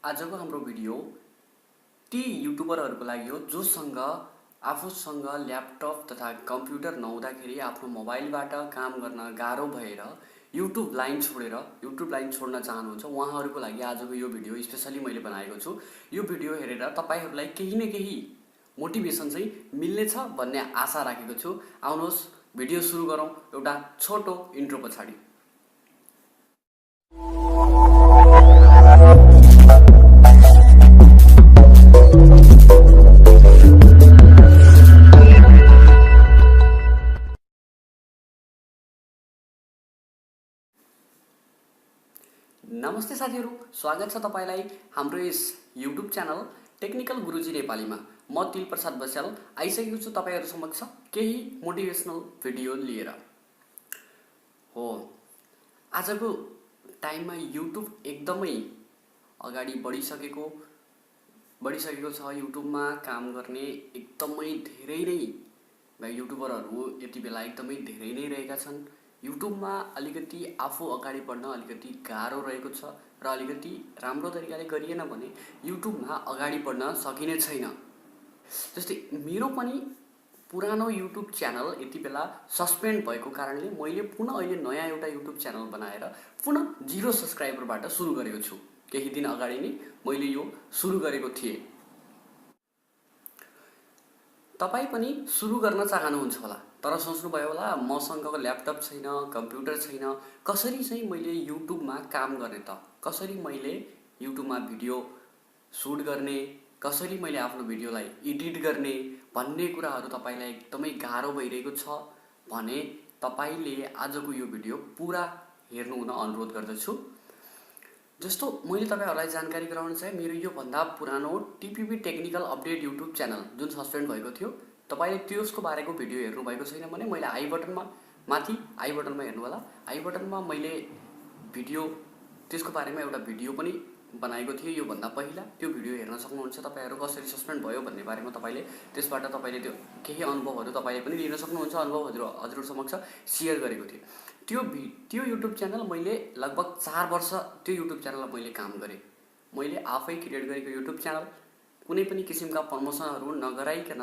आजको हाम्रो भिडियो ती युट्युबरहरूको लागि हो जोसँग आफूसँग ल्यापटप तथा कम्प्युटर नहुँदाखेरि आफ्नो मोबाइलबाट काम गर्न गाह्रो भएर युट्युब लाइन छोड्न चाहनुहुन्छ उहाँहरूको लागि आजको यो भिडियो स्पेशली मैले बनाएको छु। यो भिडियो हेरेर तपाईहरुलाई केही न केही मोटिभेसन चाहिँ मिल्नेछ भन्ने आशा राखेको छु। आउनुहोस् भिडियो सुरु गरौँ एउटा छोटो इन्ट्रो पछाडि। नमस्ते साथीहरु, स्वागत छ तपाईलाई हाम्रो यस युट्युब च्यानल टेक्निकल गुरुजी नेपालीमा। म तिल प्रसाद बस्याल आइसकेको छु तपाईहरु समक्ष केही मोटिभेसनल भिडियो लिएर। हो, आजको टाइममा युट्युब एकदमै अगाडि बढिसकेको छ। युट्युबमा काम गर्ने एकदमै धेरै नै युट्युबरहरु यति बेला एकदमै धेरै नै रहेका छन्। युट्युबमा अलिकति आफू अगाडि बढ्न अलिकति गाह्रो रहेको छ र अलिकति राम्रो तरिकाले गरिएन भने युट्युबमा अगाडि बढ्न सकिने छैन। जस्तै मेरो पनि पुरानो युट्युब च्यानल यति बेला सस्पेन्ड भएको कारणले मैले पुनः अहिले नयाँ एउटा युट्युब च्यानल बनाएर पुनः 0 सब्स्क्राइबरबाट सुरु गरेको छु। केही दिन अगाडि नै मैले यो सुरु गरेको थिएँ। तपाई पनि सुरु गर्न चाहनुहुन्छ होला, तर सोच्नुभयो होला मसँग ल्यापटप छैन, कम्प्युटर छैन, कसरी चाहिँ मैले युट्युबमा काम गर्ने त? कसरी मैले युट्युबमा भिडियो सुट गर्ने, कसरी मैले आफ्नो भिडियोलाई एडिट गर्ने भन्ने कुराहरू तपाईलाई एकदमै गाह्रो भइरहेको छ भने तपाईले आजको यो भिडियो पुरा हेर्नु हुन अनुरोध गर्दछु। जस्तो मैले तपाईहरुलाई जानकारी गराउन चाहे, मेरो यो भन्दा पुरानो टिपिपी टेक्निकल अपडेट युट्युब च्यानल जुन सस्पेन्ड भएको थियो, तपाईले त्यसको बारेको भिडियो हेर्नु भएको छैन भने मैले आई बटनमा हेर्नु होला। आई बटनमा मैले भिडियो त्यसको बारेमा एउटा भिडियो पनि बनाएको थिएँ यो भन्दा पहिला। त्यो भिडियो हेर्न सक्नुहुन्छ। तपाईहरु कसरी सस्पेन्ड भयो भन्ने बारेमा त्यसबाट तपाईले त्यो केही अनुभवहरु तपाईले पनि लिन सक्नुहुन्छ। अनुभव हजुर समक्ष शेयर गरेको थिएँ। त्यो युट्युब च्यानल मैले लगभग 4 वर्ष त्यो युट्युब च्यानलमा मैले काम गरेँ। मैले आफै क्रिएट गरेको युट्युब च्यानल, कुनै पनि किसिमका प्रमोसनहरु नगराइकन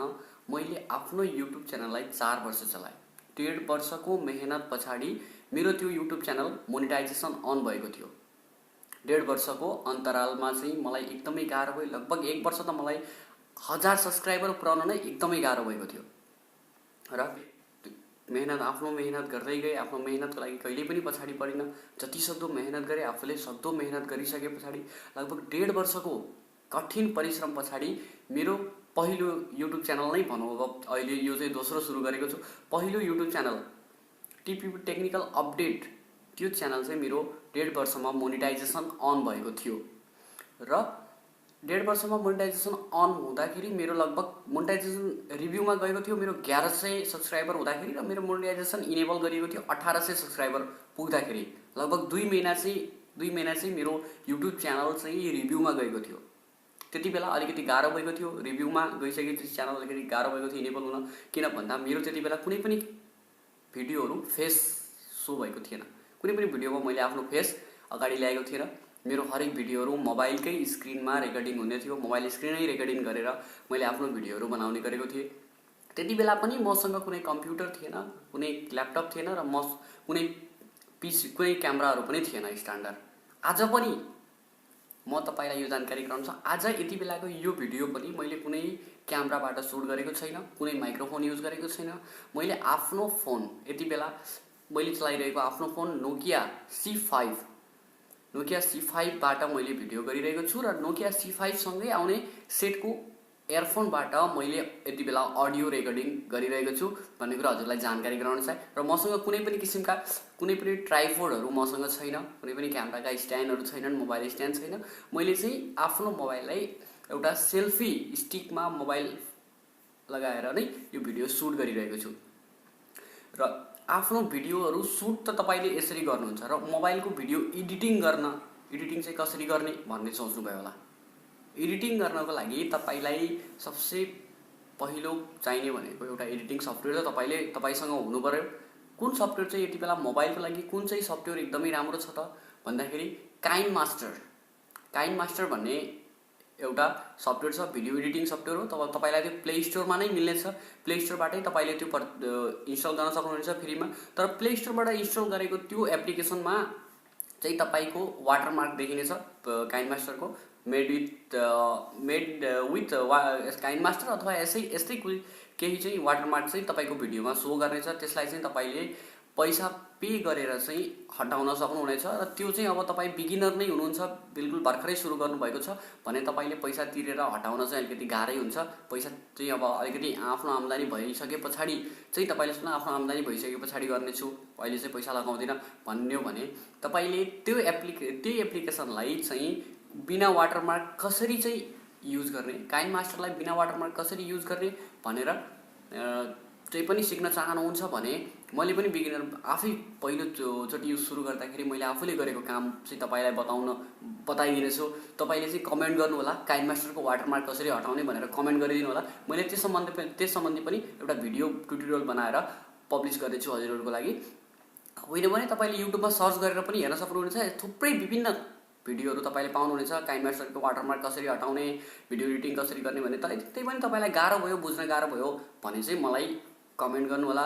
मैले आफ्नो युट्युब च्यानललाई 4 वर्ष चलाएँ। 1.5 वर्षको मेहनत पछाडि मेरो त्यो युट्युब च्यानल मोनेटाइजेसन अन भएको थियो। 1.5 वर्षको अन्तरालमा चाहिँ मलाई एकदमै गाह्रो भयो। लगभग 1 वर्ष त मलाई 1000 सब्स्क्राइबर पुर्याउन नै एकदमै गाह्रो भएको थियो र आफ्नो मेहनत गर्दै गए। आफ्नो मेहनतको लागि कहिल्यै पनि पछाडि परेन। जति सक्दो मेहनत गरे, आफूले सक्दो मेहनत गरिसके पछाडि लगभग 1.5 वर्षको कठिन परिश्रम पछाडि मेरो पहिलो युट्युब च्यानल नै भनौँ, अब अहिले यो चाहिँ दोस्रो सुरु गरेको छु। पहिलो युट्युब च्यानल टिपिपी टेक्निकल अपडेट, त्यो च्यानल चाहिँ मेरो 1.5 वर्षमा मोनेटाइजेसन अन भएको थियो र 1.5 वर्षमा मोनेटाइजेसन अन हुँदाखेरि मेरो लगभग मोनेटाइजेसन रिभ्यूमा गएको थियो मेरो 1100 सब्स्क्राइबर हुँदाखेरि र मेरो मोनेटाइजेसन इनेबल गरिएको थियो 1800 सब्स्क्राइबर पुग्दाखेरि लगभग 2 महिना चाहिँ मेरो युट्युब च्यानल चाहिँ रिभ्यूमा गएको थियो। त्यति बेला अलिकति गाह्रो भएको थियो। रिभ्यूमा गइसकेपछि च्यानल अलिकति गाह्रो भएको थियो इनेबल हुन, किन भन्दा मेरो त्यति बेला कुनै पनि भिडियोहरु फेस सो भएको थिएन। कुनै पनि भिडियोमा मैले आफ्नो फेस अगाडि ल्याएको थिएन। मेरो हरेक भिडियोहरु मोबाइलकै स्क्रिनमा रेकर्डिङ हुने थियो। मोबाइल स्क्रिनै रेकर्डिङ गरेर मैले आफ्नो भिडियोहरु बनाउने गरेको थिएँ। त्यति बेला पनि मसँग कुनै कम्प्युटर थिएन, कुनै ल्यापटप थिएन र कुनै क्यामेराहरु पनि थिएन स्ट्यान्डर्ड। आज पनि म तपाईलाई यो जानकारी गराउँछु, आज यति बेलाको यो भिडियो पनि मैले कुनै क्यामेराबाट सुट गरेको छैन, कुनै माइक्रोफोन युज गरेको छैन। मैले आफ्नो फोन यति बेला मैले चलाइरहेको आफ्नो फोन नोकिया C5 बाट मैले भिडियो गरिरहेको छु र नोकिया C5 सँगै आउने सेटको इयरफोनबाट मैले यति बेला अडियो रेकर्डिङ गरिरहेको छु भन्ने कुरा हजुरलाई जानकारी गराउन चाहे। र मसँग कुनै पनि किसिमका कुनै पनि ट्राइपोडहरु मसँग छैन, कुनै पनि क्यामेराका स्ट्यान्डहरु छैनन्, मोबाइल स्ट्यान्ड छैन। मैले चाहिँ आफ्नो मोबाइललाई एउटा सेल्फी स्टिकमा मोबाइल लगाएर नै यो भिडियो सुट गरिरहेको छु। र आफ्नो भिडियोहरु सुट त तपाईले यसरी गर्नुहुन्छ र मोबाइलको भिडियो एडिटिङ चाहिँ कसरी गर्ने भन्ने सोच्नु भयो होला। एडिटिङ गर्नको लागि तपाईलाई सबसे पहिलो चाहिने भनेको एउटा एडिटिङ सफ्टवेयर त तपाईसँग हुनु पर्यो। कुन सफ्टवेयर चाहिँ यति बेला मोबाइलको लागि कुन चाहिँ सफ्टवेयर एकदमै राम्रो छ त भन्दाखेरि काइन मास्टर भन्ने एउटा सफ्टवेयर छ, भिडियो एडिटिङ सफ्टवेयर हो। तपाईलाई त्यो प्ले स्टोरमा नै मिल्नेछ। प्ले स्टोरबाटै तपाईले त्यो इन्स्टल गर्न सक्नुहुनेछ फ्रीमा। तर प्ले स्टोरबाट इन्स्टल गरेको त्यो एप्लिकेसनमा चाहिँ तपाईको वाटरमार्क देखिनेछ काइन मास्टरको, मेड विथ काइन मास्टर अथवा यस्तै केही चाहिँ वाटरमार्क चाहिँ तपाईको भिडियोमा सो गर्नेछ। त्यसलाई चाहिँ तपाईले पैसा पे गरेर चाहिँ हटाउन सक्नुहुनेछ। र त्यो चाहिँ अब तपाईँ बिगिनर नै हुनुहुन्छ, बिल्कुल भर्खरै सुरु गर्नुभएको छ भने तपाईँले पैसा तिरेर हटाउन चाहिँ अलिकति गाह्रै हुन्छ। पैसा चाहिँ अब अलिकति आफ्नो आम्दानी भइसके पछाडि चाहिँ तपाईँले सुन आफ्नो आम्दानी भइसके पछाडि गर्नेछु, अहिले चाहिँ पैसा लगाउँदिनँ भन्यो भने तपाईले त्यही एप्लिकेसनलाई चाहिँ बिना वाटरमार्क कसरी चाहिँ युज गर्ने, काइन मास्टरलाई बिना वाटरमार्क कसरी युज गर्ने भनेर चाहिँ पनि सिक्न चाहनुहुन्छ भने मैले पनि बिगिनर आफै पहिलोचोटि यो सुरु गर्दाखेरि मैले आफूले गरेको काम चाहिँ तपाईलाई बताइदिनेछु। तपाईँले चाहिँ कमेन्ट गर्नु होला काइन मास्टरको वाटरमार्क कसरी हटाउने भनेर कमेन्ट गरिदिनु होला। मैले त्यस सम्बन्धी पनि एउटा भिडियो ट्युटोरियल बनाएर पब्लिस गर्दैछु हजुरहरूको लागि। होइन भने तपाईँले युट्युबमा सर्च गरेर पनि हेर्न सक्नुहुनेछ। थुप्रै विभिन्न भिडियोहरू तपाईँले पाउनुहुनेछ काइन मास्टरको वाटरमार्क कसरी हटाउने, भिडियो एडिटिङ कसरी गर्ने भने। तर त्यही पनि तपाईँलाई गाह्रो भयो, बुझ्न गाह्रो भयो भने चाहिँ मलाई कमेन्ट गर्नु होला,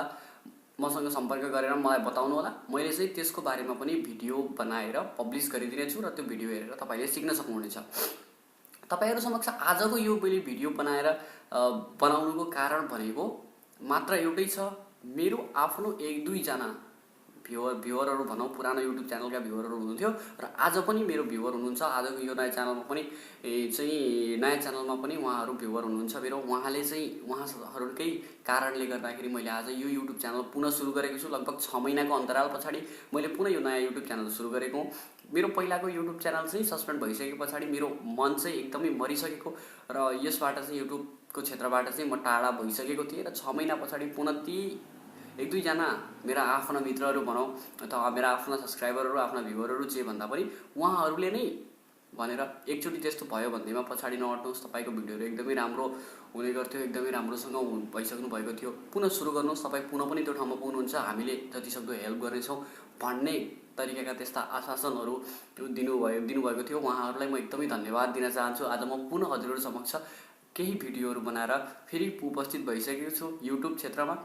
मसँग सम्पर्क गरेर मलाई बताउनु होला। मैले चाहिँ त्यसको बारेमा पनि भिडियो बनाएर पब्लिस गरिदिनेछु र त्यो भिडियो हेरेर तपाईँले सिक्न सक्नुहुनेछ। तपाईँहरू समक्ष आजको यो मैले भिडियो बनाउनुको कारण भनेको मात्र एउटै छ, मेरो आफ्नो 1-2 जना भ्युवरहरू भनौँ, पुरानो युट्युब च्यानलका भ्युवरहरू हुनुहुन्थ्यो र आज पनि मेरो भ्युवर हुनुहुन्छ। आजको यो नयाँ च्यानलमा पनि उहाँहरू भ्युवर हुनुहुन्छ मेरो। उहाँहरूकै कारणले गर्दाखेरि मैले आज यो युट्युब च्यानल पुनः सुरु गरेको छु। लगभग 6 महिनाको अन्तराल पछाडि मैले पुनः यो नयाँ युट्युब च्यानल सुरु गरेको हुँ। मेरो पहिलाको युट्युब च्यानल चाहिँ सस्पेन्ड भइसके पछाडि मेरो मन चाहिँ एकदमै मरिसकेको र यसबाट चाहिँ युट्युबको क्षेत्रबाट चाहिँ म टाढा भइसकेको थिएँ र 6 महिना पछाडि पुनः ती 1-2 जना मेरा आफ्ना मित्रहरू भनौँ अथवा मेरा आफ्ना सब्सक्राइबरहरू, आफ्ना भ्युवरहरू जे भन्दा पनि उहाँहरूले नै भनेर एकचोटि त्यस्तो भयो भन्दैमा पछाडि नहट्नुहोस्, तपाईँको भिडियोहरू एकदमै राम्रो हुने गर्थ्यो, एकदमै राम्रोसँग भइसक्नु भएको थियो, पुनः सुरु गर्नुहोस्, तपाईँ पुनः पनि त्यो ठाउँमा पुग्नुहुन्छ, हामीले जतिसक्दो हेल्प गर्नेछौँ भन्ने तरिकाका त्यस्ता आश्वासनहरू दिनुभएको थियो। उहाँहरूलाई म एकदमै धन्यवाद दिन चाहन्छु। आज म पुनः हजुरहरू समक्ष केही भिडियोहरू बनाएर फेरि उपस्थित भइसकेको छु युट्युब क्षेत्रमा।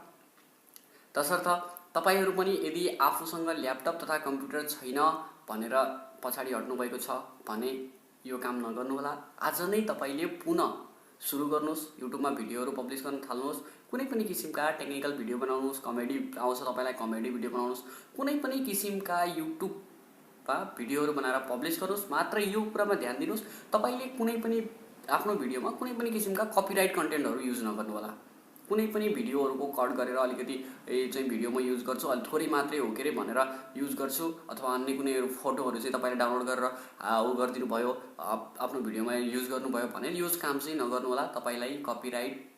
तसर्थ तपाईहरू पनि यदि आफूसँग ल्यापटप तथा कम्प्युटर छैन भनेर पछाडि हट्नु भएको छ भने यो काम नगर्नुहोला। आज नै तपाईले पुनः सुरु गर्नुहोस्, युट्युबमा भिडियोहरू पब्लिस गर्न थाल्नुहोस्। कुनै पनि किसिमका टेक्निकल भिडियो बनाउनुहोस्, कमेडी आउँछ तपाईलाई कमेडी भिडियो बनाउनुहोस्, कुनै पनि किसिमका युट्युबमा भिडियोहरू बनाएर पब्लिस गर्नुहोस्। मात्र यो कुरामा ध्यान दिनुहोस्, तपाईले कुनै पनि आफ्नो भिडियोमा कुनै पनि किसिमका कपिराइट कन्टेन्टहरू युज नगर्नु होला। कुनै पनि भिडियोहरूको कट गरेर अलिकति चाहिँ भिडियो म युज गर्छु, अलि थोरै मात्रै हो के रे भनेर युज गर्छु, अथवा अन्य कुनै फोटोहरू चाहिँ तपाईँले डाउनलोड गरेर गरिदिनु भयो, आफ्नो भिडियोमा युज गर्नुभयो भने यो काम चाहिँ नगर्नु होला। तपाईँलाई कपिराइट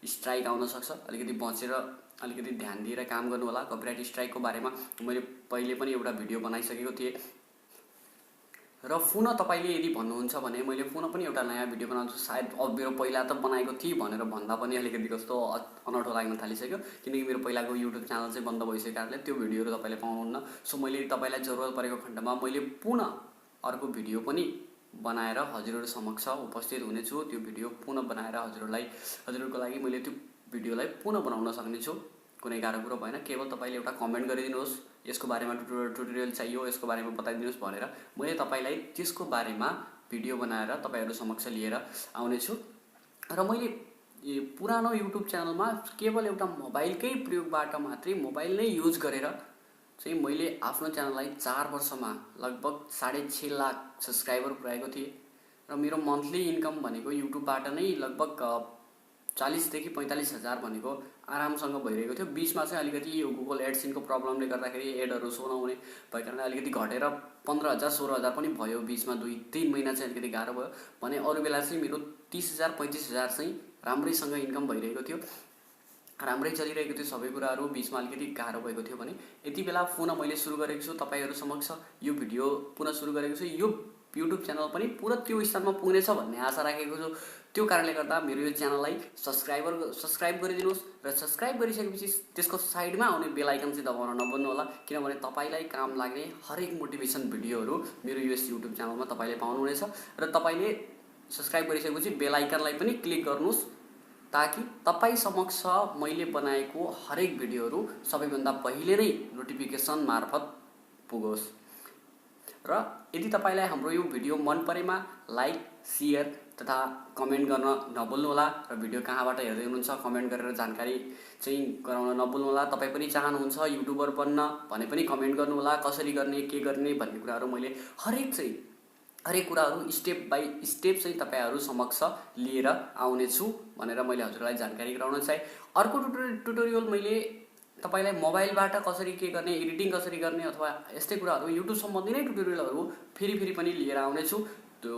स्ट्राइक आउन सक्छ, अलिकति बचेर अलिकति ध्यान दिएर काम गर्नु होला। कपिराइट स्ट्राइकको बारेमा मैले पहिले पनि एउटा भिडियो बनाइसकेको थिएँ र पुनः तपाईले यदि भन्नुहुन्छ भने मैले पुनः पनि एउटा नयाँ भिडियो बनाउँछु। सायद अब मेरो पहिला त बनाएको थिएँ भनेर भन्दा पनि अलिकति कस्तो अनौठो लाग्न थालिसक्यो, किनकि मेरो पहिलाको युट्युब च्यानल चाहिँ बन्द भइसकेको कारणले त्यो भिडियोहरू तपाईँले पाउनुहुन्न। सो मैले तपाईँलाई जरुरत परेको खण्डमा मैले पुनः अर्को भिडियो पनि बनाएर हजुरहरू समक्ष उपस्थित हुनेछु। त्यो भिडियो पुनः बनाएर हजुरहरूको लागि मैले त्यो भिडियोलाई पुनः बनाउन सक्नेछु। कुनै गाह्रो कुरो भएन, केवल तपाईँले एउटा कमेन्ट गरिदिनुहोस्, यसको बारेमा ट्युटोरियल चाहियो, यसको बारेमा बताइदिनुहोस् भनेर मैले तपाईँलाई त्यसको बारेमा भिडियो बनाएर तपाईँहरू समक्ष लिएर आउनेछु। र मैले पुरानो युट्युब च्यानलमा केवल एउटा मोबाइलकै प्रयोगबाट मात्रै मोबाइल नै युज गरेर चाहिँ मैले आफ्नो च्यानललाई 4 वर्षमा लगभग 6.5 लाख सब्सक्राइबर पुर्याएको थिएँ र मेरो मन्थली इन्कम भनेको युट्युबबाट नै लगभग 40 देखि 45 हजार भनेको आरामसँग भइरहेको थियो। बीचमा चाहिँ अलिकति यो गुगल एडसेन्सको प्रब्लमले गर्दाखेरि एडहरू सो नहुने भएको कारणले अलिकति घटेर 15,000 16,000 पनि भयो। बीचमा 2-3 महिना चाहिँ अलिकति गाह्रो भयो भने अरू बेला चाहिँ मेरो 30,000 35,000 चाहिँ राम्रैसँग इन्कम भइरहेको थियो, राम्रै चलिरहेको थियो सबै कुराहरू। बीचमा अलिकति गाह्रो भएको थियो भने यति बेला पुनः मैले सुरु गरेको छु, तपाईँहरू समक्ष यो भिडियो पुनः सुरु गरेको छु। यो युट्युब च्यानल पनि पुरा त्यो स्थानमा पुग्नेछ भन्ने आशा राखेको छु। त्यो कारणले गर्दा मेरो यो च्यानललाई सब्सक्राइब गरिदिनुहोस् र सब्सक्राइब गरिसकेपछि त्यसको साइडमा आउने बेल आइकन चाहिँ दबाउन नभुल्नु होला, किनभने तपाईलाई काम लाग्ने हरेक मोटिभेसन भिडियोहरू मेरो यस युट्युब च्यानलमा तपाईले पाउनुहुनेछ। र तपाईले सब्सक्राइब गरिसकेपछि बेल आइकनलाई पनि क्लिक गर्नुहोस्, ताकि तपाईँ समक्ष मैले बनाएको हरेक भिडियोहरू सबैभन्दा पहिले नै नोटिफिकेसन मार्फत पुगोस्। र यदि तपाईलाई हाम्रो यो भिडियो मन परेमा लाइक, शेयर तथा कमेन्ट गर्न नभुल्नुहोला। र भिडियो कहाँबाट हेर्दै हुनुहुन्छ कमेन्ट गरेर जानकारी चाहिँ गराउन नभुल्नुहोला। तपाईँ पनि चाहनुहुन्छ युट्युबर बन्न भने पनि कमेन्ट गर्नुहोला। कसरी गर्ने, के गर्ने भन्ने कुराहरू मैले हरेक कुराहरू स्टेप बाई स्टेप चाहिँ तपाईहरु समक्ष लिएर आउने छु भनेर मैले हजुरलाई जानकारी गराउन चाहे। अर्को ट्युटोरियल मैले तपाईलाई मोबाइलबाट कसरी के गर्ने, एडिटिङ कसरी गर्ने अथवा यस्तै कुराहरू युट्युब सम्बन्धी नै ट्युटोरियलहरू फेरि पनि लिएर आउने छु। त्यो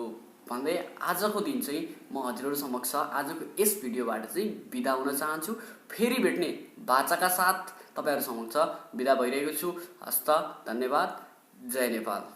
भन्दै आजको दिन चाहिँ म हजुरहरु समक्ष आजको यस भिडियोबाट चाहिँ बिदा हुन चाहन्छु। फेरि भेट्ने बाचाका साथ तपाईहरु समक्ष बिदा भइरहेको छु। हस्त, धन्यवाद। जय नेपाल।